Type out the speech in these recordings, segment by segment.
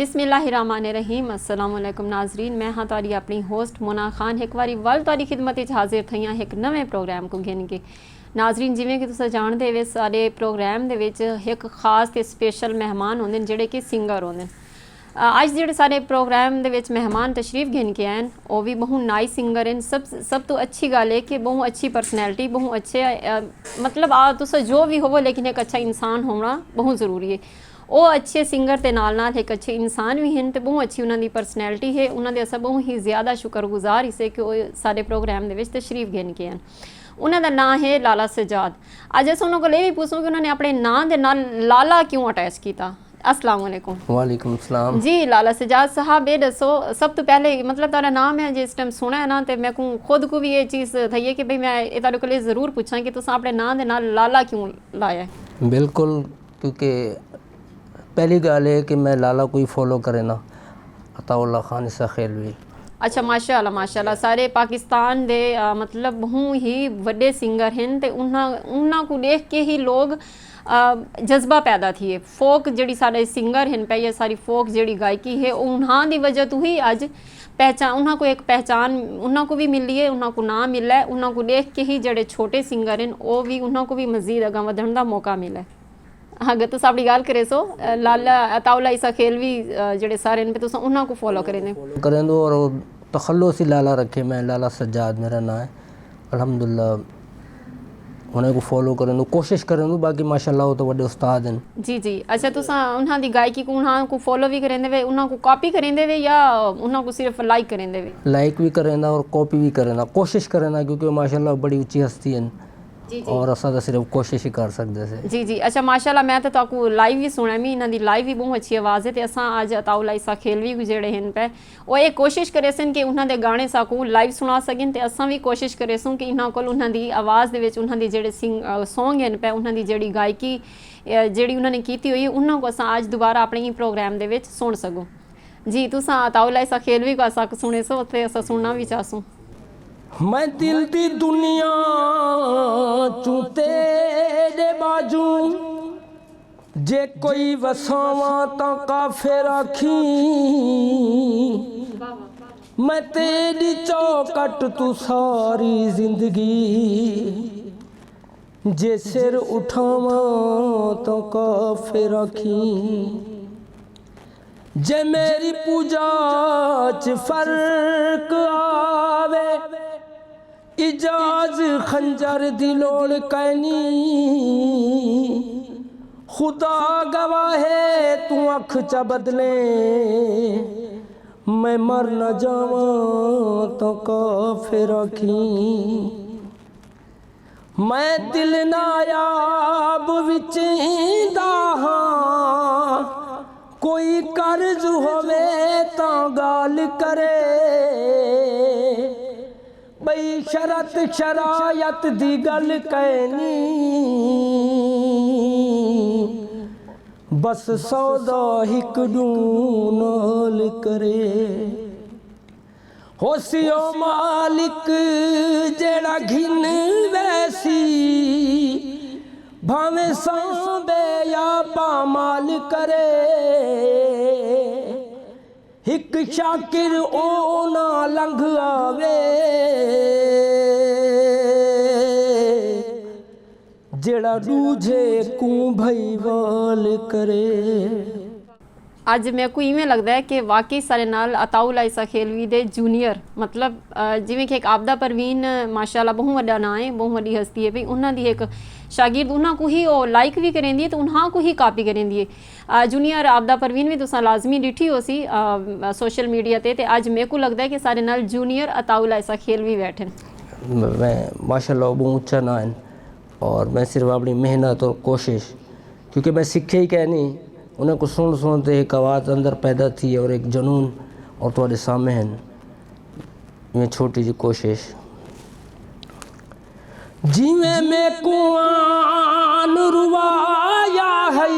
बिस्मिल्लाहिर्रहमानिर्रहीम अस्सलाम वालेकुम नाजरीन, मैं हाँ तारी अपनी होस्ट मोना खान एक बारी वल तारी खिदमत हाजिर थी हाँ एक नवे प्रोग्राम को गिन के। नाजरीन जिमें कि तुम जानते हो सारे प्रोग्राम दे विच एक खास ते स्पेशल मेहमान होंदे जेड़े कि सिंगर होंदे। अज जेड़े सारे प्रोग्राम दे विच मेहमान तशरीफ गिन के आए वो भी बहु नाइस सिंगर हैं। सब तो अच्छी गल है कि बहु अच्छी पर्सनैलिटी बहु अच्छे मतलब तुस जो भी होवो लेकिन एक अच्छा इंसान होना बहुत ज़रूरी है। वो अच्छे सिंगर के नाल नाल एक अच्छे इंसान भी हैं तो बहुत अच्छी उन्होंने पर्सनैलिटी है। उन्होंने अस बहुत ही ज़्यादा शुक्रगुजार इसे कि वो सारे प्रोग्राम के तशरीफ गिन के हैं। उन्होंने नाम है लाला सजाद। अज अस उन्होंने ये भी पूछूँ कि उन्होंने अपने नाम के नाल लाला क्यों अटैच किया। अस्सलाम वालेकुम। वालेकुम सलाम जी लाला सजाद साहब, ये दसो सब तो पहले मतलब तारा नाम है जिस टाइम सुना है ना तो मैं को खुद को भी ये चीज़ थी है कि भाई मैं ये तारे को ज़रूर पूछा कि तुम अपने नाम के नाल लाला क्यों लाया। बिल्कुल, क्योंकि पहली गल है कि मैं लाला को ही फॉलो करे ना, अताउल्ला खान इसा खेलवी। अच्छा माशाअल्लाह माशाअल्लाह, सारे पाकिस्तान दे मतलब बहुत ही बड़े सिंगर हैं तो उन्होंने को देख के ही लोग जज्बा पैदा थिए। फोक जी सारे सिंगर हैं पे, ये सारी फोक जी गायकी है उन्होंने की वजह तो ही अज पहचान उन्होंने को एक पहचान उन्होंने को भी मिली है, उन्होंने को नाम मिला है। उन्होंने को देख के ही जड़े छोटे सिंगर हैं वो भी उन्होंने को भी मजीद अगा वधन का मौका मिला है। अगर तुम अपनी गल करे सो लाला अताउल्ला ईसा खेलवी जड़े सारे पे तुम उन्होंने को फॉलो करें दो और तखल्लुस ही लाला रखे। मैं लाला सज्जाद मेरा नाम है, अल्हम्दुलिल्लाह उन्हें को फॉलो करें दो, कोशिश करें दो। बाकी माशाल्लाह वो तो बड़े उस्ताद हैं। जी जी। अच्छा तुम उन्होंने गायकी को उन्होंने को फॉलो भी करें वे, उन्होंने को कॉपी करें वे या उन्होंने को सिर्फ लाइक करें वे। लाइक भी करें और कॉपी भी करें, कोशिश करें क्योंकि माशाल्लाह बड़ी ऊंची हस्ती हैं और असा तो सिर्फ कोशिश ही कर सकते से। जी जी। अच्छा माशाल्लाह, मैं तो आपको लाइव भी सुना मी, इन्हों की लाइव भी बहुत अच्छी आवाज़ है। तो असा अज अताउल्ला ईसा खेलवी जोड़े हैं पे वो एक कोशिश करे सन कि उन्होंने गाने साकू लाइव सुना सकें तो असा भी कोशिश करे सूँ कि इन्हों को उन्होंने आवाज़ के उन्होंने जोड़े सॉन्ग हैं पे उन्होंने जी गायकी जी उन्होंने की हुई है उन्होंने को असा अज दोबारा अपने ही प्रोग्राम के सुन सको। जी तुम अताउल्ला ईसा खेलवी को असा सुने सो तो असा सुनना भी चाहसूँ। मैं दिल दी दुनिया चू तेरे बाजू जे कोई वसावा तो काफिर आखी। मैं तेरी चौकट तू सारी जिंदगी जे सिर उठावा तो काफिर आखी। जे मेरी पूजा च फर्क आवे इजाज खंजर दी लोड़ कैनी। खुदा गवाहे तू अख च बदले मैं मर न जावा तो काफिर आखी। मैं दिल नायाब विच दाहां कोई कर्ज होवे तो गाल करे। बई शरत शरायत दी गल कहनी बस सौदा हिक नाल करे। होसियो मालिक जेड़ा घिन वैसी भावे सांबे या पामाल करे। हिक शाकिर ओ ना लंघ आवे जेड़ा दूजे को भईवाल करे। अज मेरे को इवें लगता है कि वाकई सारे नाल अताउल्ला ईसा खेलवी दे जूनियर मतलब जिमें कि एक आबदा परवीन माशाल्लाह बहुत वड्डा नाम है, बहुत वड्डी हस्ती है भाई उन्होंने एक शागिर्द उन्होंने को ही वो लाइक भी करें दी तो उन्होंने को ही कापी करें दी। जूनियर आबदा परवीन भी तुसा लाजमी डिठी हो सी सोशल मीडिया ते अज मेरे को लगता है कि सारे नाल जूनियर अताउल्ला ईसा खेलवी बैठे। मैं माशाल्लाह बहुत ऊँचा ना है और मैं सिर्फ अपनी मेहनत और कोशिश, क्योंकि मैं सीखे ही क्या नहीं, उन्हें को सुन सुनते एक आवाज़ अंदर पैदा थी और एक जुनून और तुम्हारे सामने है मैं छोटी जी कोशिश। जिमें में कुआन रुवाया है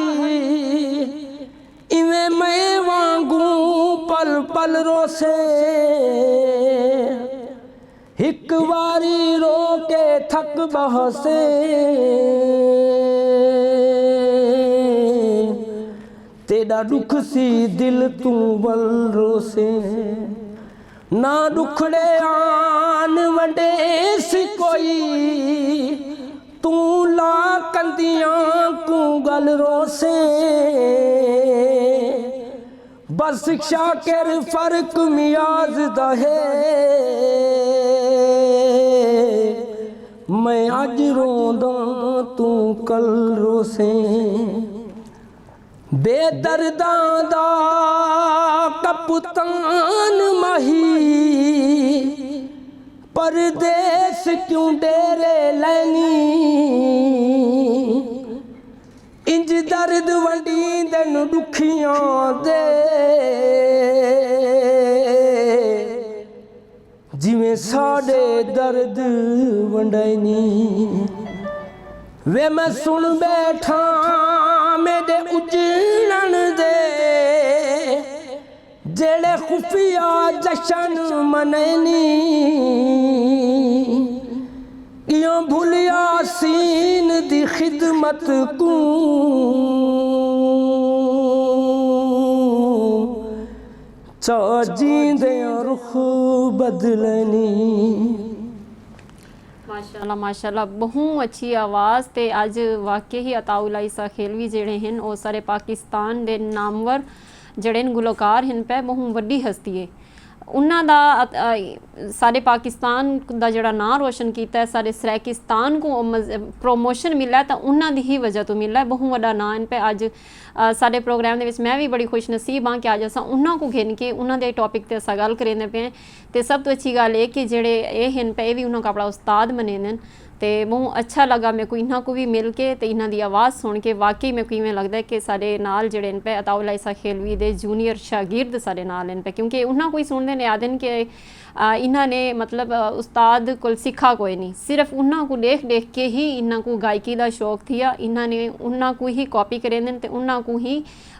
इवें मैं वांगू पल पल रोसे। हिक वारी रो के थक बहसे तेरा दुख सी दिल तू वल रोसे ना दुखड़े आन वडे सी कोई तू ला कंदियां को गल रोसे बस शिक्षा कर फर्क मियाज दा है मैं अज रोंदा तू कल रोसे बेदर्दां दा कप्तान माही परदेस क्यों डेरे लैनी इंज दर्द वंडींदन दुखियां दे जिवें साडे दर्द वंडैनी वे मैं सुन बैठा मेरे उजड़न दे जेड़े खुफिया जशन मनैनी इयों भूलिया सीन दी खिदमत को चा जींदे रुख बदलनी। माशाअल्लाह माशाअल्लाह बहुत अच्छी आवाज़ ते अज वाकई ही अताउल्ला ईसा खेलवी जेड़े हैं वो सारे पाकिस्तान दे नामवर जेड़े गुलकार हैं पे बहुत वड्डी हस्ती है उन्हां दा सारे पाकिस्तान दा जेड़ा नाम रोशन किया है सारे सराकिस्तान को प्रमोशन मिला है तो उन्हां दी ही वजह तो मिला है बहुत वड्डा नाम पे अज सारे प्रोग्राम दे विच मैं भी बड़ी खुश नसीब हाँ कि अज असां उन्हां को घेन के उन्हां दे टॉपिक ते असां गल करेंदे पे ते सब तो अच्छी गल है कि जेड़े ये हैं पे भी उन्हां को अपना उस्ताद मनेंदे तो बहुत अच्छा लगा मेरे को इन्हों को भी मिल के तो इन्हों की आवाज़ सुन के वाकई मेरे को इवें लगता है कि सारे नाल जेड़े पे अताउल्ला ईसा खेलवी दे जूनियर शागिर्द सारे नाल पे क्योंकि उन्होंने कोई सुनते ने आदन कि इन्होंने मतलब उस्ताद को सीखा कोई नहीं सिर्फ उन्होंने को देख देख के ही इन्हों को गायकी का शौक थी इन्होंने उन्होंने को ही कॉपी करे तो उन्होंने को ही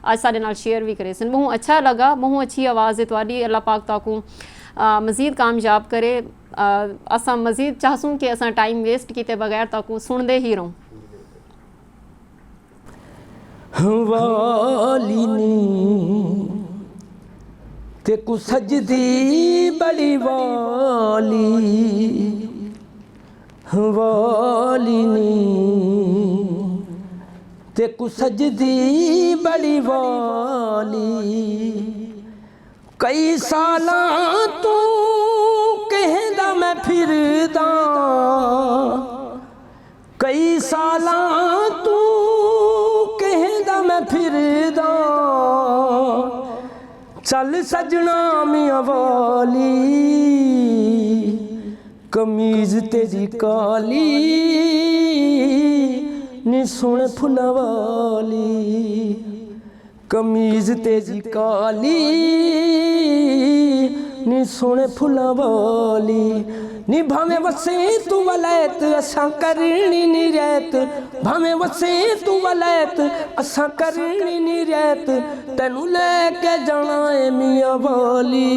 आज सारे नाल शेयर भी करे सन बहुत अच्छा लगा बहुत अच्छी आवाज़ है तुहाडी अल्लाह पाक ताकू मज़ीद कामयाब करे असां मज़ीद चाहसूँ कि असां टाइम वेस्ट किए बगैर ताकू सुनते ही रहूँ। वालिनी ते कु सजदी बड़ी वाली वालिनी ते कु सजदी बड़ी वाली कई सालां तू कहदा मैं फिरदा कई सालां तू कहदा मैं फिरदा चल सजना मियां वाली कमीज तेरी काली नी सुन फुल्ला वाली कमीज तेरी काली नी सोने फुल्ला वाली नी भावें वसे तू वलैत असां करनी नी रैत भावें वसे तू वलैत असां करनी नी रैत तैनू लैके जाना है मियां वाली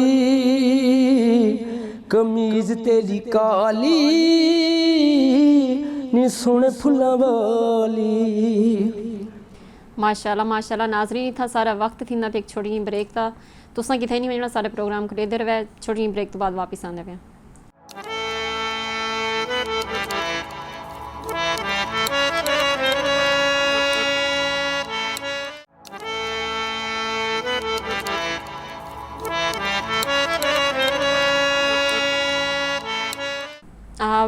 कमीज तेरी काली नी सोने फुल्ला वाली। माशाअल्लाह माशाअल्लाह नाज़रीन इतना सारा वक्त थी ना एक छोटी जी ब्रेक था तुसां किथे नहीं वजना सारे प्रोग्राम करेंदे रहे छोटी जी ब्रेक तो बाद वापस आंदे पे।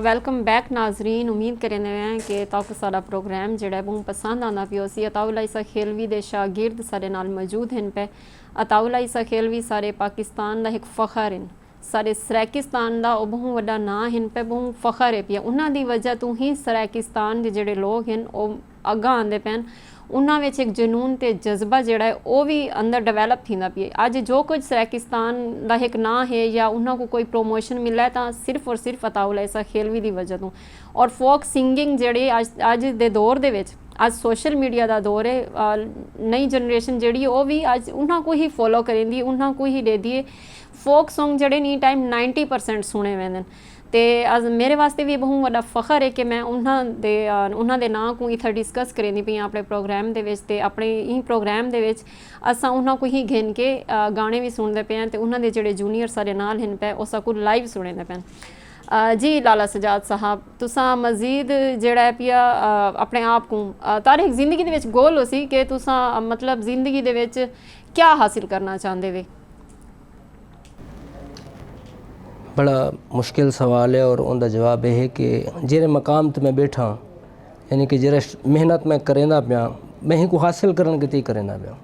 वेलकम बैक नाजरीन उम्मीद करें हैं कि ताकि सारा प्रोग्राम जोड़ा बहुत पसंद आता पियो सी अताउल्ला ईसा खेलवी दे शागिर्द सारे नाल मौजूद हैं पे अताउल्ला ईसा खेलवी सारे पाकिस्तान का एक फ़ख्र हैं सारे सराकिस्तान का बहुत वड्डा नाम हैं पे बहुत फ़ख्र है पिया उन्हां दी वजह तो ही सराकिस्तान के जोड़े लोग हैं वो अग्गा आते पैन उन्हां विच एक जनून ते जज्बा जोड़ा है वो भी अंदर डिवेलप थींदा पिए अज जो कुछ सराकिस्तान का एक नाम है या उन्हां को कोई प्रमोशन मिला है तो सिर्फ और सिर्फ अताउल्ला ईसा खेलवी की वजह तो और फोक सिंगिंग जेह्ड़ी अज दे दौर दे विच आज सोशल मीडिया का दौर है नई जनरेशन जी वो भी आज उन्होंने को ही फॉलो करेंदी उन्होंने को ही दे दिए फोक सॉन्ग जड़े नी टाइम 90% सुने वेंदे ਤੇ ਅੱਜ ਮੇਰੇ ਵਾਸਤੇ ਵੀ ਬਹੁਤ ਵੱਡਾ ਫਖਰ ਹੈ ਕਿ ਮੈਂ ਉਹਨਾਂ ਦੇ ਨਾਂ ਨੂੰ ਇੱਥੇ ਡਿਸਕਸ ਕਰਨੀ ਪਈ ਆਪਣੇ ਪ੍ਰੋਗਰਾਮ ਦੇ ਵਿੱਚ ਤੇ ਆਪਣੇ ਇਹ ਪ੍ਰੋਗਰਾਮ ਦੇ ਵਿੱਚ ਅਸਾਂ ਉਹਨਾਂ को ਹੀ ਘਿਣ ਕੇ ਗਾਣੇ ਵੀ ਸੁਣਦੇ ਪਏ ਹਾਂ ਤੇ ਉਹਨਾਂ ਦੇ ਜਿਹੜੇ ਜੂਨੀਅਰ ਸਾਡੇ ਨਾਲ ਹਨ ਪਏ ਉਹ ਸਭ ਲਾਈਵ ਸੁਣਦੇ ਪਏ जी लाला सजाद साहब तुसा मजीद जड़ा पिया अपने आप को तारे जिंदगी दे विच गोल हो सी कि तुसा मतलब जिंदगी दे विच क्या हासिल करना चाहते वे बड़ा मुश्किल सवाल है और उनका जवाब यह है कि जेरे मकाम ते मैं बैठा यानी कि जेरा मेहनत मैं करेंदा पिया मैं को हासिल करन किते करेंदा पिया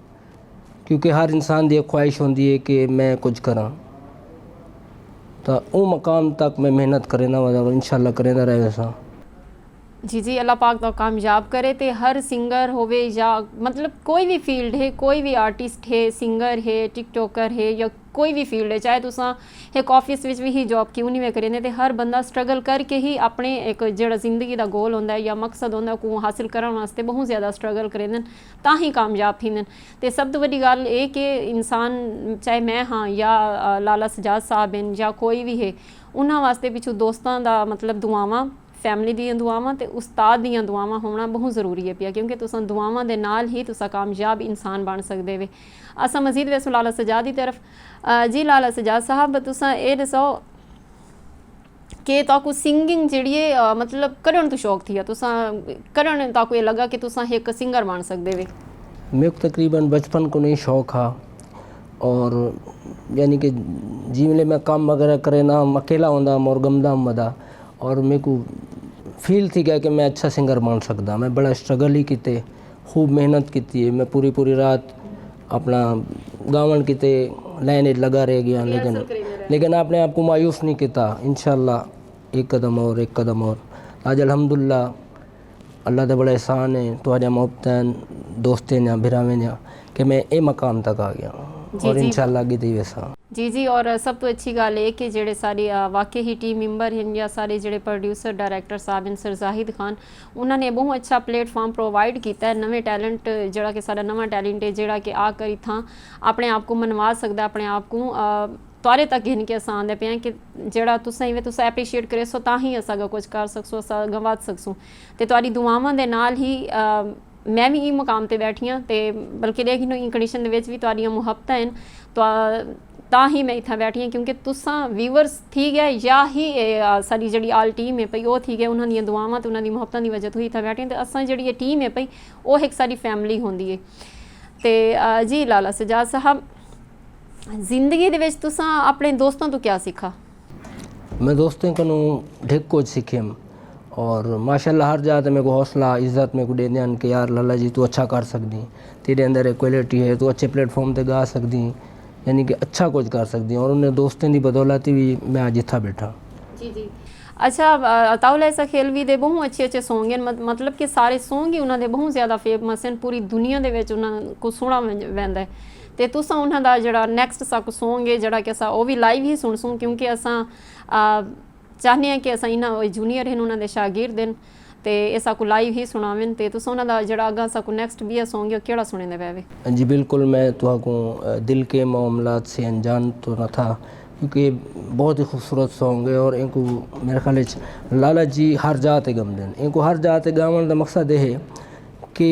क्योंकि हर इंसान दी ख्वाहिश होंदी है कि मैं कुछ करा तो वो मकाम तक मैं मेहनत करेंदा और इंशाल्लाह करेंदा रहे वैसा जी जी अल्लाह पाक तो कामयाब करे तो हर सिंगर होवे या मतलब कोई भी फील्ड है कोई भी आर्टिस्ट है सिंगर है टिकटॉकर है या कोई भी फील्ड है चाहे तुसा एक ऑफिस विच भी ही जॉब क्यों नहीं करेंदे ते हर बंदा स्ट्रगल करके ही अपने एक जेड़ा जिंदगी दा गोल होंदा है या मकसद होंदा को हासिल करन वास्ते बहुत ज़्यादा स्ट्रगल करेंदे तां ही कामयाब थींदे ते सब तो वड्डी गल ये कि इंसान चाहे मैं हाँ या लाला सजाद साहब हैं या कोई भी है उन्हां वास्ते पिछू दोस्तां दा मतलब दुआवां फैमिली ਦੀਆਂ ਦੁਆਵਾਂ ਤੇ ਉਸਤਾਦ ਦੀਆਂ ਦੁਆਵਾਂ ਹੋਣਾ ਬਹੁਤ ਜ਼ਰੂਰੀ ਹੈ ਪਿਆ ਕਿਉਂਕਿ ਤੁਸੀਂ ਦੁਆਵਾਂ ਦੇ ਨਾਲ ਹੀ ਤੁਸੀਂ ਕਾਮਯਾਬ ਇਨਸਾਨ ਬਣ ਸਕਦੇ ਵੇ ਅਸਾਂ ਮਜ਼ੀਦ ਵੇ ਲਾਲਾ ਸਜਾਦ ਦੀ ਤਰਫ ਜੀ ਲਾਲਾ ਸਜਾਦ ਸਾਹਿਬ ਤੁਸੀਂ ਇਹ ਦੱਸੋ ਕਿ ਤਾਕੂ ਸਿੰਗਿੰਗ ਜਿਹੜੀ ਹੈ मतलब ਕਰਨ ਤੋਂ ਸ਼ੌਕ ਥੀ ਤੁਸੀਂ ਕਰਨ ਤਾਕੂ ਇਹ ਲੱਗਾ ਕਿ ਤੁਸੀਂ ਇੱਕ ਸਿੰਗਰ ਬਣ ਸਕਦੇ ਵੇ मेरे को तकरीबन बचपन को नहीं शौक था और यानी कि जिमले मैं काम वगैरह करे ना अकेला होंदा और गमदा मदा और मेरे को फील थी क्या कि मैं अच्छा सिंगर बन सकता मैं बड़ा स्ट्रगल ही किते खूब मेहनत की मैं पूरी रात अपना गावन किते लाइन लगा रह गया लेकिन आपने आपको मायूस नहीं किया इंशाल्लाह एक कदम और आज अल्हम्दुलिल्लाह अल्लाह का बड़ा एहसान है तुहाडे मोहब्बत दोस्तें ने भिरावें ने कि मैं ये मकाम तक आ गया और इंशाल्लाह आगे दी वैसा जी जी और सब तो अच्छी गल है कि जेडे सारे वाकई ही टीम मैंबर हैं या सारे जेडे प्रोड्यूसर डायरैक्टर साहब हैं सर जाहिद खान उन्होंने बहुत अच्छा प्लेटफॉर्म प्रोवाइड किया है नवे टैलेंट जोड़ा कि सारा नवा टैलेंट है जोड़ा कि आकर इतना अपने आप को मनवा सकता अपने आप को तारे तक घिन के असां आंदे पे कि जेड़ा तुसां इवें तुसां एप्रीशिएट करे सो तां ही असां कुछ कर सकसो असां गवाद सकसो ते तुहाडी दुआवां दे नाल ही मैं भी ई मुकाम ते बैठी हाँ तो बल्कि लेकिन ई कंडीशन दे विच भी तुहाडियां मुहब्बतां हैं तां ही मैं इत्थां बैठी हाँ क्योंकि तुसां व्यूअर्स थी गए या ही साडी जिहड़ी आल टीम है पई वो थी गए उन्हां दियां दुआवां ते उन्हां दी मुहब्बतां दी वजह तो ही इत्थां बैठी हाँ ते असां जिहड़ी टीम है पई वो एक साडी फैमिली होंदी है ते जी लाला सजाद साहब जिंदगी दे विच तुसां अपने दोस्तों तो क्या सीखा मैं दोस्तों को ढेर कुछ सीखे और माशाल्लाह हर जात मेरे को हौसला इज़्ज़त मेरे को देंदे कि यार लाला जी तू अच्छा कर सकती तेरे अंदर एक क्वालिटी है तू अच्छे प्लेटफॉर्म पे गा सकती यानी कि अच्छा कुछ कर सकती और उन्हें दोस्तों की बदौलत भी मैं आज इतना बैठा जी जी अच्छा ताउल ऐसा खेल भी दे बहुत अच्छे सॉन्ग हैं मतलब कि सारे सॉन्ग ही उन्होंने बहुत ज़्यादा फेमस हैं पूरी दुनिया के को सुना वैंदा है तो तुसां उन्हां दा जिहड़ा नैक्सट साकू सॉन्ग है जिहड़ा कि असां वो भी लाइव ही सुनसूं क्योंकि असां चाहने हैं कि असां इन्हां जूनियर हैं उन्हां दे शागिर्द हैं तो ये साकू लाइव ही सुनावें तो तुसां उन्हां दा जिहड़ा अग्गां साकू नैक्सट भी सॉन्ग है केड़ा सुनेंदे पए जी बिल्कुल मैं तुहाको दिल के मामलात से अनजान तो न था क्योंकि बहुत ही खूबसूरत सॉन्ग है और इनको मेरे ख्याल लाला जी हर जात गम दें इनको हर जात गावन का मकसद ये है कि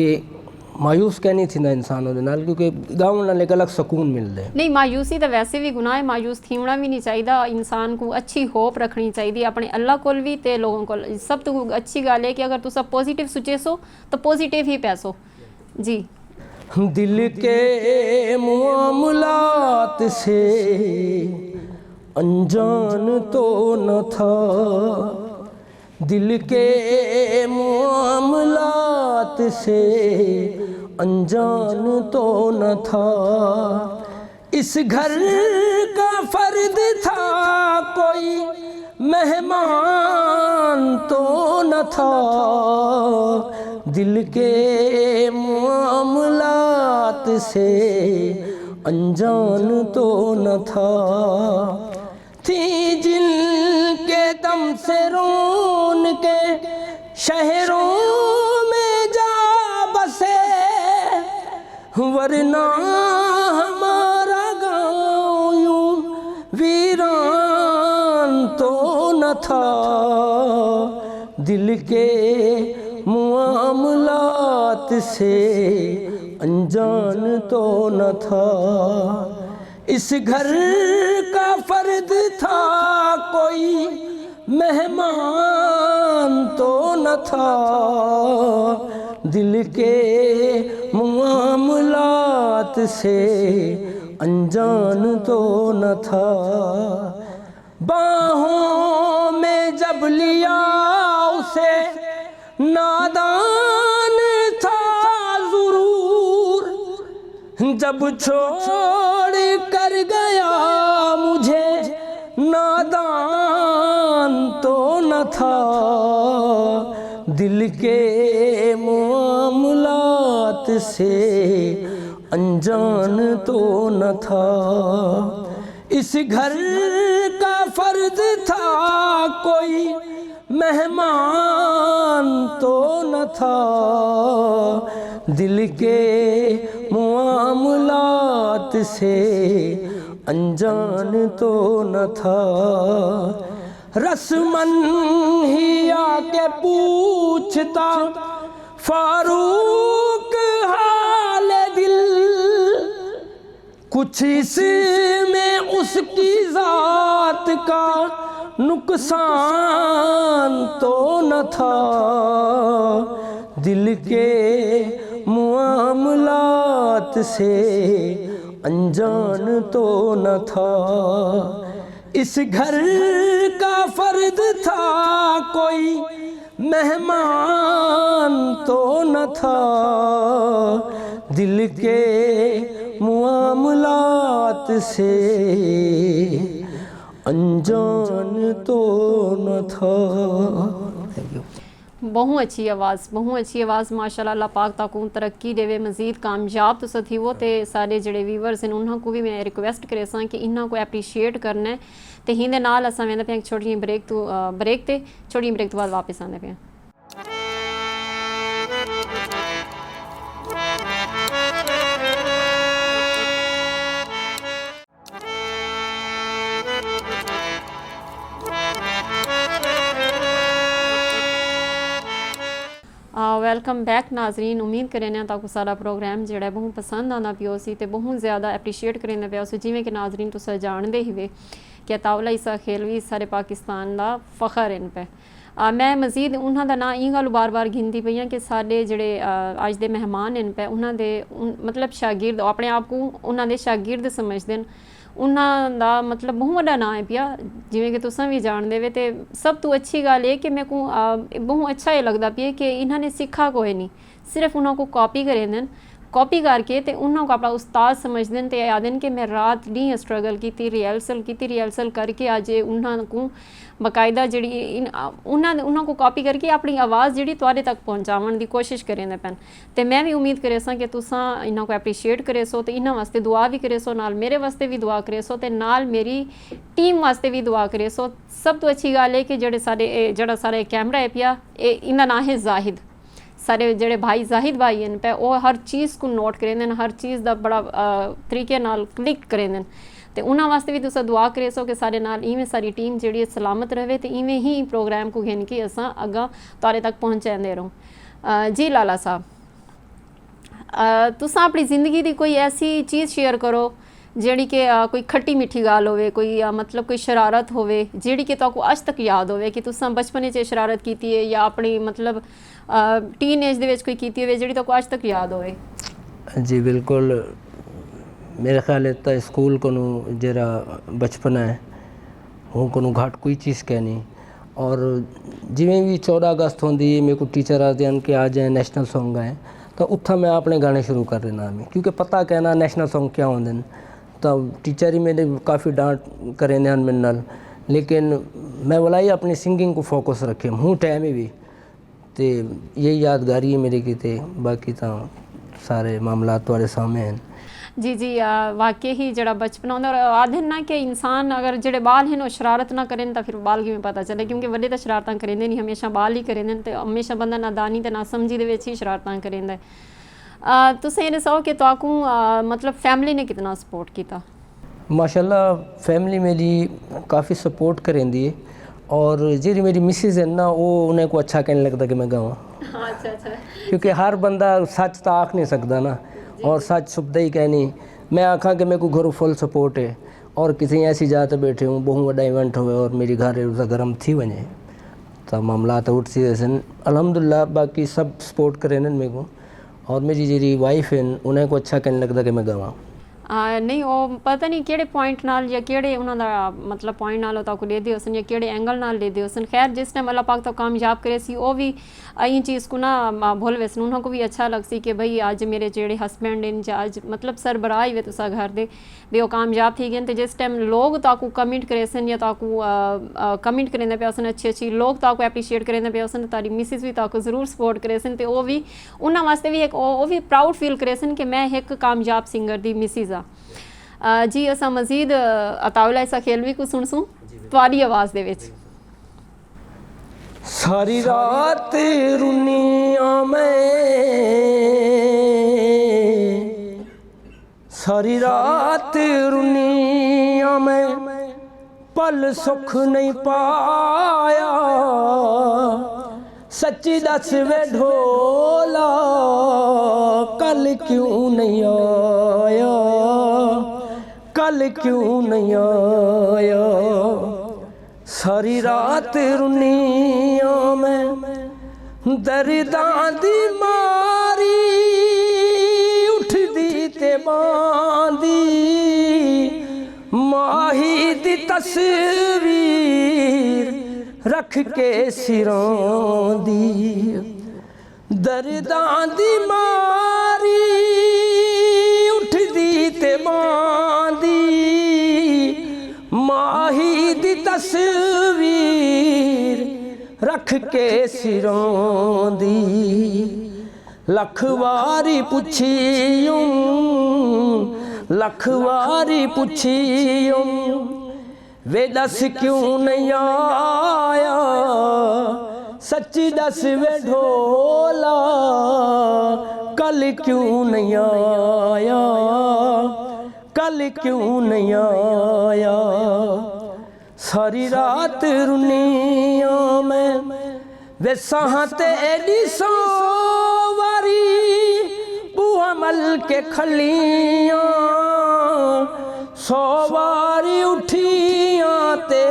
मायूस क्या नहीं थी ना इंसानों के नाल क्योंकि गावन नाल एक अलग सुकून मिलता है नहीं मायूसी तो वैसे भी गुनाह है मायूस थीवना भी नहीं चाहिए इंसान को अच्छी होप रखनी चाहिए अपने अल्लाह कोल भी ते लोगों को सब तो अच्छी गल है कि अगर तुम पॉजिटिव सोचे सो तो पॉजिटिव ही पैसो जी दिल के मामलात से अनजान तो न था दिल के मामलात से अनजान तो न था इस घर का फर्द था कोई मेहमान तो न था दिल के मामलात से अनजान तो न था थी जिनके दम से रोन के शहरों में जा बसे वरना हमारा गाँव यूं वीरान तो न था, दिल के मामलात से अनजान तो न था। इस घर का फर्द था, कोई मेहमान तो न था, दिल के मामलात से अनजान तो न था। बाहों में जब लिया उसे नादान था ज़रूर, जब छोड़ कर गया मुझे नादान तो न था, दिल के मामलात से अनजान तो न था। इस घर का फर्द था, कोई मेहमान तो न था, दिल के मामलात से अनजान तो न था। रस्मन ही आके पूछता फारूक हाल दिल, कुछ इसमें उसकी ज़ात का नुकसान तो न था, दिल के मामलात से अनजान तो न था। इस घर का फर्द था, कोई मेहमान तो न था, दिल के मामलात से अनजान तो न था। बहुत अच्छी आवाज़, बहुत अच्छी आवाज़ माशाल्लाह। अल्लाह पाक ताकू तरक्की देवे, मज़ीद कामयाब तुस थी वो। तो सारे जेडे व्यूवर्स हैं उन्होंने को भी मैं रिक्वेस्ट करे सा कि इन्हों को एप्रीशिएट करना है। तो हिंदे नाल असां वेंदे पे छोटी ब्रेक तो छोटी ब्रेक तो बाद वापस आते पे। वेलकम बैक नाजरीन। उम्मीद करें ताकू सारा प्रोग्राम जोड़ा बहुत पसंद आता पियो सी, बहुत ज़्यादा एप्रीशिएट करें पिया उस। जिमें कि नाजरीन तुस जानते ही वे कि अताउल्ला ईसा खेलवी सारे पाकिस्तान का फखर इन पे। मैं मज़ीद उन्होंने ना ये गल बार बार गिनती पई कि साढ़े जोड़े अज के मेहमान इन पे उन्होंने मतलब शागिर्द अपने आप को उन्होंने शागिर्द समझते हैं। उन्होंने मतलब बहुत बड़ा नाम है पिया, जिमें कि तुसा भी जानते वे। तो सब तो अच्छी गल है कि मेरे को बहुत अच्छा ये लगता पिया कि इन्होंने सीखा कोई नहीं, सिर्फ उन्होंने को कॉपी करें देन, कॉपी करके तो उन्होंने को अपना उस्ताद समझते हैं। तो आदन कि मैं रात डी स्ट्रगल की, रिहर्सल करके अज उन्होंने को बाकायदा जी उन्होंने को कॉपी करके अपनी आवाज़ जी तुहाडे तक पहुँचावन की कोशिश करें पैन। तो मैं भी उम्मीद करे सा कि तुसा इन्हों को एप्रीशिएट करे सो, तो इन्होंने वास्ते दुआ भी करे सो, नाल मेरे वास्ते भी दुआ करे सो, तो नाल मेरी टीम वास्ते भी दुआ करे सो। सब तो अच्छी गल है कि जोड़े सारे जड़ा सारे कैमरा है पिया इनका नाम है जाहिद। सारे जोड़े भाई जाहिद भाई हैं पे वो हर चीज़ को नोट करें देन, हर चीज़ का बड़ा तरीके नाल क्लिक करें देन। तो उन्होंने वास्ते भी तुसा दुआ करे सो कि सारे नाल इवें सारी टीम जी सलामत रहे, तो इवें ही प्रोग्राम को गिन के असा अगा तुहाडे तक पहुँचाते रहो। जी लाला साहब, तुसा अपनी ज़िंदगी की कोई ऐसी चीज़ शेयर करो जी कि कोई खट्टी मिठी गल होवे, कोई मतलब कोई शरारत होवे जी कि तुहानू अज तक याद होवे कि तुसा बचपने च शरारत की है या अपनी मतलब टीन एज दे विच कोई की होवे जी तुहानू अज तक याद होवे। जी बिल्कुल, मेरे ख्याल है स्कूल को जरा बचपना है हूँ को घाट कोई चीज़ कहनी। और जिमें भी 14 अगस्त होंगी मेरे को टीचर आते हैं कि आज नेशनल सॉन्ग आए, तो उत्था मैं अपने गाने शुरू कर देना मैं, क्योंकि पता कहना नेशनल सॉन्ग क्या होंगे। तो टीचर ही मेरे काफ़ी डांट करें मेरे नाल, लेकिन मैं बोला ही अपनी सिंगिंग को फोकस रखे हूँ टाइम ही भी। तो यही यादगारी है मेरी की, बाकी तो सारे मामला तुम्हारे सामने हैं। जी जी, वाकई ही जड़ा बचपना होंगे। और आदे ना कि इंसान अगर जड़े बाल हैं वो शरारत ना करें तो फिर बाल किमें पता चले, क्योंकि वड्डे तो शरारत करेंगे नहीं, हमेशा बाल ही करेंगे। तो हमेशा बंदा नादानी तो ना समझी दे ही शरारत करेंगे। तुसें ये दसो कि तुहानू मतलब फैमिली ने कितना सपोर्ट किया? माशाल्लाह फैमिली मेरी काफ़ी सपोर्ट करेंदी है, और जी मेरी मिसिज है ना, वो उन्हें को अच्छा कहने लगता कि मैं गावां। अच्छा अच्छा। क्योंकि हर बंदा सच तो आख नहीं सकता ना, और सच सुबह ही कहनी। मैं आखा कि मेरे को घरों फुल सपोर्ट है, और किसी ऐसी जाते बैठे हूँ बहुत बड़ा इवेंट हुए और मेरी घर उसका गर्म थी वने तो मामला तो उठ सी अल्हम्दुलिल्लाह। बाकी सब सपोर्ट करें मेरे को, और मेरी जी वाइफ है उन्हें को अच्छा कहने लगता कि मैं गावां। नहीं ਉਹ ਪਤਾ ਨਹੀਂ ਕਿਹੜੇ ਪੁਆਇੰਟ ਨਾਲ ਜਾਂ ਕਿਹੜੇ ਉਹਨਾਂ ਦਾ ਮਤਲਬ ਪੁਆਇੰਟ ਨਾਲ ਤਾਂ ਕੋ ਲੈਦੇ ਹੋਸਨ ਜਾਂ ਕਿਹੜੇ ਐਂਗਲ ਨਾਲ ਲੈਦੇ ਹੋਸਨ। ਖੈਰ ਜਿਸ ਟਾਈਮ ਅੱਲਾਹ ਪਾਕ ਤਾਂ ਕਾਮਯਾਬ ਕਰੇ ਸੀ ਉਹ ਵੀ ਅਈ ਚੀਜ਼ ਕੋ ਨਾ ਭੁੱਲ ਵੈਸਨ ਉਹਨਾਂ ਕੋ ਵੀ ਅੱਛਾ ਲੱਗ ਸੀ ਕਿ ਭਈ ਅੱਜ ਮੇਰੇ ਜਿਹੜੇ ਹਸਬੈਂਡ ਨੇ ਜਾਂ ਅੱਜ ਮਤਲਬ ਸਰਬਰਾਹ ਹੀ ਵੇ ਤੁਸਾਂ ਘਰ ਦੇ ਵੀ ਉਹ ਕਾਮਯਾਬ ਥੀ ਗਏ। ਤੇ ਜਿਸ ਟਾਈਮ ਲੋਕ ਤਾਂ ਕੋ ਕਮੈਂਟ ਕਰੇ ਸਨ ਜਾਂ ਤਾਂ ਕੋ ਕਮੈਂਟ ਕਰਿੰਦੇ ਪਿਆ ਸਨ ਅੱਛੀ ਅੱਛੀ ਲੋਕ ਤਾਂ ਕੋ ਐਪਰੀਸ਼ੀਏਟ ਕਰਿੰਦੇ ਪਿਆ ਸਨ, ਤਾਰੀ ਮਿਸਿਸ ਵੀ ਤਾਂ ਕੋ ਜ਼ਰੂਰ ਸਪੋਰਟ ਕਰੇ ਸਨ। ਤੇ ਉਹ ਵੀ ਉਹਨਾਂ ਵਾਸਤੇ ਵੀ ਇੱਕ ਉਹ ਵੀ ਪ੍ਰਾਊਡ ਫੀਲ ਕਰੇ ਸਨ ਕਿ ਮੈਂ ਇੱਕ ਕਾਮਯਾਬ ਸਿੰਗਰ ਦੀ ਮਿਸਿਸ ਆ। जी असा मजीद अताउला ऐसा खेल भी कुछ सुन तुम्हारी आवाज़ दे विच। सारी रात रुनिया में, सारी रात रुनिया में पल सुख नहीं पाया, सच्ची दस वे ढोला कल क्यों नहीं आया, कल क्यों नहीं आया। सारी रात रुनिया में दर्दां दी मारी उठदी ते बांदी, माही दी तस्वीर रख के सिरों दी, दर्दां दी मारी उठदी ते बांदी, माही दी तस्वीर रख के सिरों दी। लख वारी पुछियूं, लख वारी पुछियूं वे दस क्यों नहीं आया, सच्ची दस वे ढोला कल क्यों नहीं आया, कल क्यों नहीं आया। सारी रात रुनिया में वे सहते एडी सोवारी, बुआ मल के खलियां सोवारी उठियां ते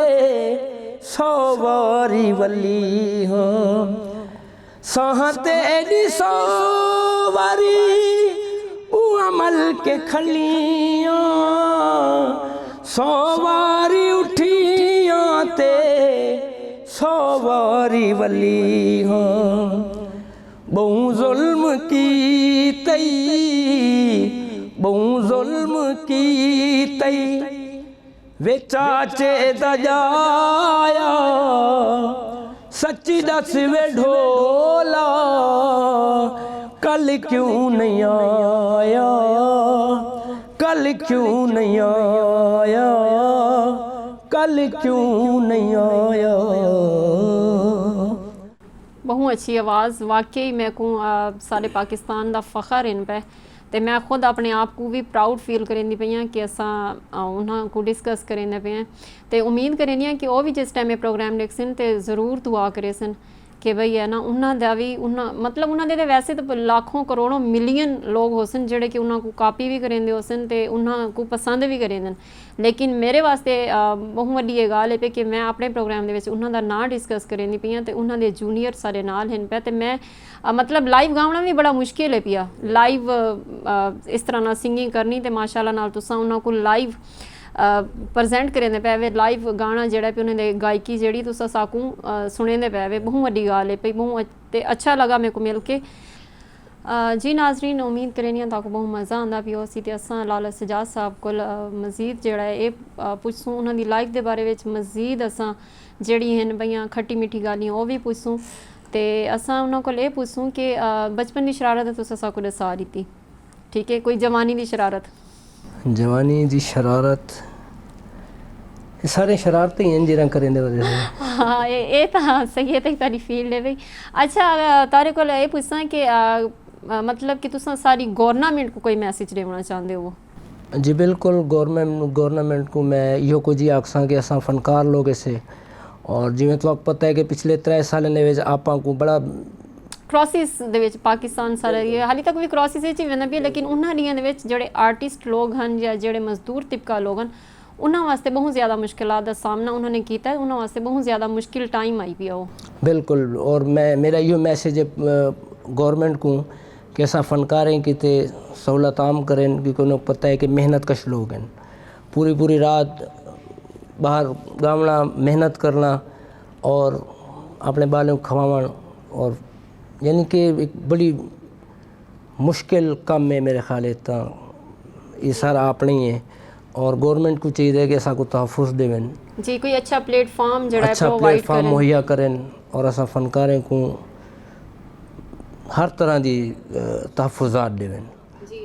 सोवारी वली हाँ, सहते एडी सोवारी अमल के खलियां सोवारी उठियां ते सोवारी वली हाँ। बहु जुल्म की तई, बहु जुल्म की तई वे चाचे दजाया, सच्ची दस वे ढोला कल क्यों नहीं आया, कल क्यों नहीं आया, कल क्यों नहीं आया। बहुत अच्छी आवाज़ वाकई मैं को सारे पाकिस्तान का फ़ख्र इन पे। तो मैं खुद अपने आप को भी प्राउड फील करेंदी पई कि असा उन्होंने को डिस्कस करेंदे पे। तो उम्मीद करें कि वो भी जिस टाइम ये प्रोग्राम देखसन तो ज़रूर दुआ करे सन कि भई है ना उन्होंने भी मतलब उन्होंने वैसे तो लाखों करोड़ों मिलियन लोग हो सन जेडे कि उन्होंने को कापी भी करेंदे हो सन ते उन्होंने को पसंद भी करेंदे। लेकिन मेरे वास्ते बहुत वड्डी ये गल है कि मैं अपने प्रोग्राम दे विच उन्हों दा नाम डिस्कस करेंदी पई ते उन्हों दे जूनियर सारे नाल हैं पे। तो मैं मतलब लाइव गाना भी बड़ा मुश्किल है पिया, लाइव इस तरह ना सिंगिंग करनी तो माशाल्लाह नाल तुसां उन्हों को लाइव प्रजेंट करेंदे पे। लाइव गाना जेड़ा पे उन्हें गायकी जेड़ी तुसा साकू सुनेंदे पे, बहुत वड्डी गल है पई। बहुत अच्छा लगा मेरे को मिल के। जी नाजरीन उम्मीद करें ताको बहुत मज़ा आंदा पियो सी ते असां लाला सजाद साहब को मजीद जेड़ा है ये पुछसूं उन्होंने लाइफ के बारे में मजीद असां जेड़ी हैं भई खट्टी मिठी गालियां वो भी पुछसूं ते असां उन्होंने को ये पुछसूं कि बचपन की शरारत तुसां साकू दसा दी, ठीक है, कोई जवानी की शरारत? जवानी की शरारत सारे शरारतें ही हैं जिन्हें करेंदे वजह से। हाँ ये तो सही है, तारी फील्ड है भाई। अच्छा तारे को ये पूछना कि मतलब कि तुसा सारी गवर्नमेंट को कोई मैसेज देना चाहते हो? जी बिल्कुल, गवर्नमेंट को मैं यो को जी आखसा कि असा फनकार लोग इसे और जिवें तो पता है कि पिछले 3 साल ने आपां को बड़ा ਕ੍ਰਾਸਿਸ ਦੇ ਵਿੱਚ ਪਾਕਿਸਤਾਨ ਸਾਰਾ ਇਹ ਹਾਲੇ ਤੱਕ ਵੀ ਕ੍ਰਾਸਿਸ ਵਿੱਚ ਹੀ ਵੰਦਾ ਪਿਆ ਲੇਕਿਨ ਉਹਨਾਂ ਦੀਆਂ ਦੇ ਵਿੱਚ ਜਿਹੜੇ ਆਰਟਿਸਟ ਲੋਕ ਹਨ ਜਾਂ ਜਿਹੜੇ ਮਜ਼ਦੂਰ ਤਬਕਾ ਲੋਕ ਹਨ ਉਹਨਾਂ ਵਾਸਤੇ ਬਹੁਤ ਜ਼ਿਆਦਾ ਮੁਸ਼ਕਿਲਾਂ ਦਾ ਸਾਹਮਣਾ ਉਹਨਾਂ ਨੇ ਕੀਤਾ ਹੈ ਉਹਨਾਂ ਵਾਸਤੇ ਬਹੁਤ ਜ਼ਿਆਦਾ ਮੁਸ਼ਕਿਲ टाइम आई भी ਉਹ बिल्कुल। और मैं मेरा यो मैसेज है गवर्नमेंट को कि ऐसा फनकारें कि ते सहूलत आम करें क्योंकि उन्हें पता है कि मेहनत कश लोग हैं पूरी पूरी रात बाहर गावना मेहनत करना और अपने बालों को खवाना और यानी कि एक बड़ी मुश्किल काम है मेरे ख्याल इतना ये सारा अपने ही है और गवर्नमेंट को चाहिए कि ऐसा को तहफ़्फ़ुज़ देवें जी कोई अच्छा प्लेटफॉर्म जड़ा अच्छा प्लेटफॉर्म मुहैया करें और ऐसा फनकारें को हर तरह की तहफ़्फ़ुज़ात देवें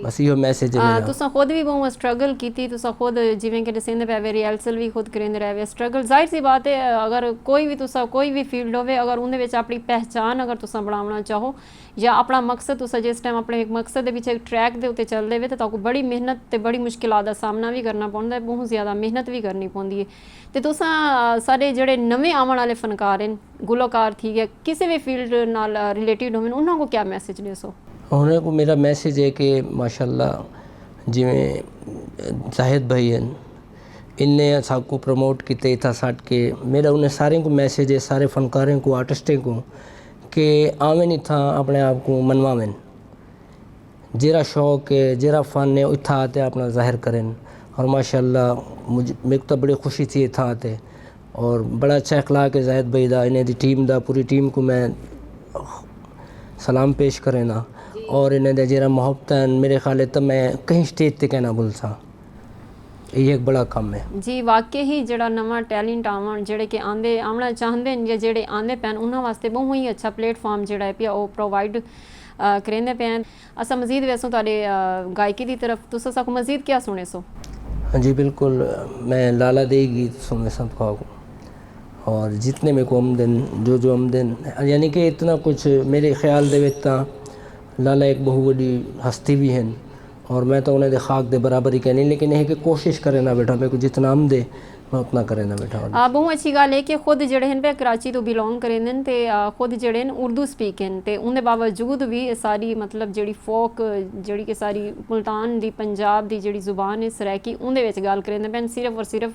बस यो मैसेज है मेरा। तुसा खुद भी बहुत स्ट्रगल की थी तुसा खुद जिवें कि दसेंदे पे रिहर्सल भी खुद करेंदे रहे स्ट्रगल जाहिर सी बात है अगर कोई भी तुसा कोई भी फील्ड होवे अगर उनदे विच अपनी पहचान अगर तुसा बनावना चाहो या अपना मकसद तुसा जिस टाइम अपने एक मकसद दे पीछे ट्रैक दे उत्ते चलदे वे तो बड़ी मेहनत ते बड़ी मुश्किलात दा सामना भी करना पौंदा है बहुत ज़्यादा मेहनत भी करनी पौंदी है ते तुसा सारे जेहड़े नवे आवन वाले फनकार हैं गुलकार ठीक है किसी भी फील्ड नाल रिलेटेड होवन उन्हां को क्या मैसेज देसो उन्हें को मेरा मैसेज है कि माशाल्लाह जिमें जाहिद भाई हैं इनने साहब को प्रमोट किते था साठ के मेरा उन्हें सारे को मैसेज है सारे फनकारें को आर्टिस्टें को कि आवे नहीं था अपने आप को मनवावें जेरा शौक है जेरा फ़न है इतना आते अपना ज़ाहिर करें और माशाल्लाह मुझे मेरे को तो बड़ी खुशी थी इतना आते और बड़ा अच्छा अखलाक है जाहिद भाई दा इन्हें दी टीम दा पूरी टीम को मैं सलाम पेश करें ना और इन्हें दे जरा मोहब्बत मेरे ख्याल तो मैं कहीं स्टेज ते कहना भूल सा ये एक बड़ा काम है जी वाकई ही जड़ा नवा टैलेंट आवन जेड़े कि आंदे आना चाहते हैं या जेड़े आंदे पैन उन्होंने वास्ते बहुत ही अच्छा प्लेटफॉर्म जेड़ा है पिया वो प्रोवाइड करेंदे पे असा मजीद वैसों तारे गायकी की तरफ तुस साकू मजीद क्या सुने सो हाँ जी बिल्कुल मैं लाला दे गीत सुने सब को और जितने मेरे को आमदन जो आमदन यानी कि इतना कुछ मेरे ख्याल दे विच लाला एक बहुत बड़ी हस्ती भी हैं और मैं तो उन्हें खाक दे बराबर ही कहनी लेकिन यह कि कोशिश करें ना बेटा मेरे को जितना आम दे मैं उतना करें ना बेटा बहुत अच्छी गल है कि खुद जड़े हैं पे कराची तो बिलोंग करें ते खुद जड़े उर्दू स्पीक हैं ते उनके बावजूद भी सारी मतलब जी फोक जी कि सारी मुल्तान दी पंजाब दी जी जुबान है सराइकी उनके विच गल करें पे सिर्फ और सिर्फ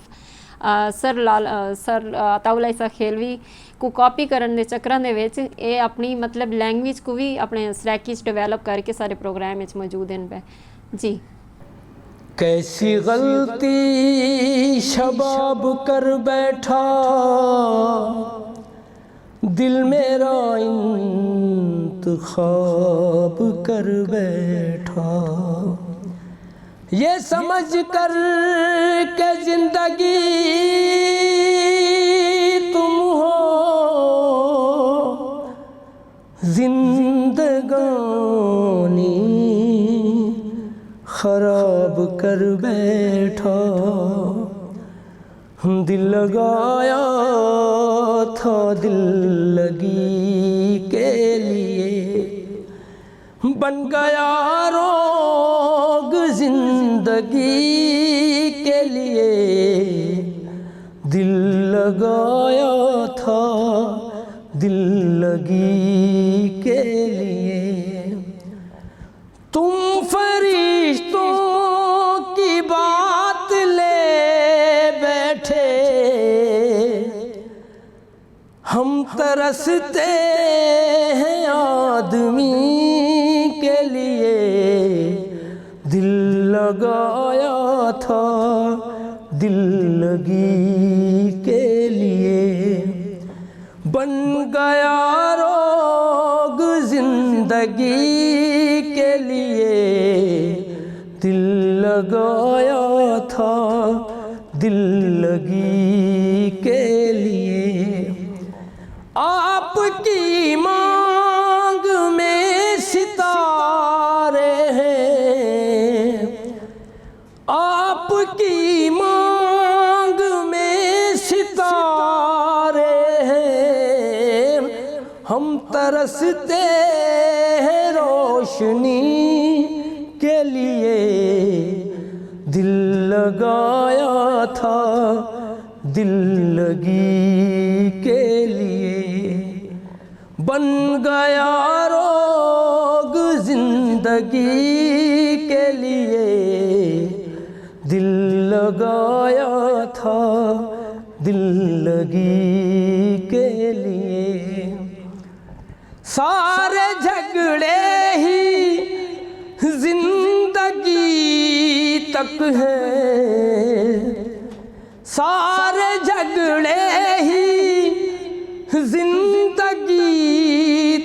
सर अताउल्ला ईसा खेलवी को कॉपी करने के चक्करां दे विच ये अपनी मतलब लैंग्वेज को भी अपने सराइकी डेवलप करके सारे प्रोग्राम में मौजूद हैं पे जी कैसी गलती शबाब कर बैठा दिल मेरा इंतखाब कर बैठा ये समझ कर के जिंदगी तुम हो जिंदगानी खराब कर बैठा दिल लगाया था दिल लगी के लिए बन गया रोग जिंदगी के लिए दिल लगाया था दिल लगी के लिए तुम फरिश्तों की बात ले बैठे हम तरसते हैं आदमी के लिए दिल लगाया था दिल लगी के लिए बन गया रोग जिंदगी के लिए दिल लगाया था दिल लगी के लिए आपकी मांग में सितारे हैं आपकी मांग में सितारे हैं हम तरसते हैं रोशनी के लिए दिल लगाया था दिल लगी के लिए बन गया रोग जिंदगी के लिए, दिल लगाया था दिल लगी के लिए। सारे झगड़े ही जिंदगी तक हैं, सारे झगड़े ही जिंदगी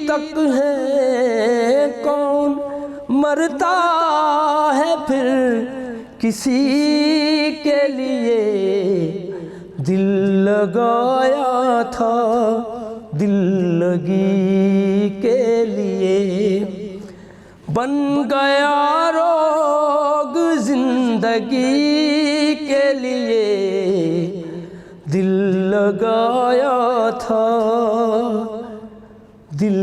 तक है। कौन मरता है फिर किसी के लिए, दिल लगाया था दिल लगी के लिए। बन गया रोग जिंदगी के लिए, दिल लगाया था दिल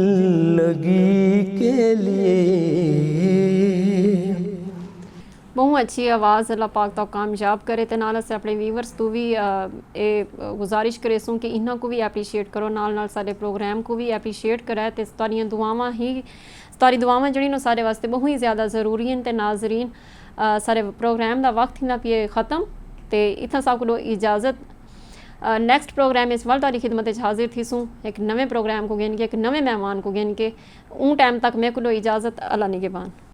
लगी के लिए। बहुत अच्छी आवाज़ अल्लाह पाक तो कामयाब करे। तो नाल से अपने व्यूवर्स तू भी गुजारिश करे सूँ कि इन्हों को भी एप्रीशिएट करो, नाल नाल सारे प्रोग्राम को भी एप्रीशिएट करा। तो सारी दुआवां ही सारी दुआवां जड़ी सारे वास्ते बहुत ही ज़्यादा ज़रूरी हैं। तो नाजरीन सारे प्रोग्राम का वक्त ही ना पिए ख़त्म। तो इतना सब को इजाज़त। नैक्सट प्रोग्राम इस वाल तारी खिदमत हाजिर थी सूँ एक नवे प्रोग्राम को गिन के, एक नवे मेहमान को गिन के। उन टाइम तक मैं को इजाज़त। अल्लाह निगहबान।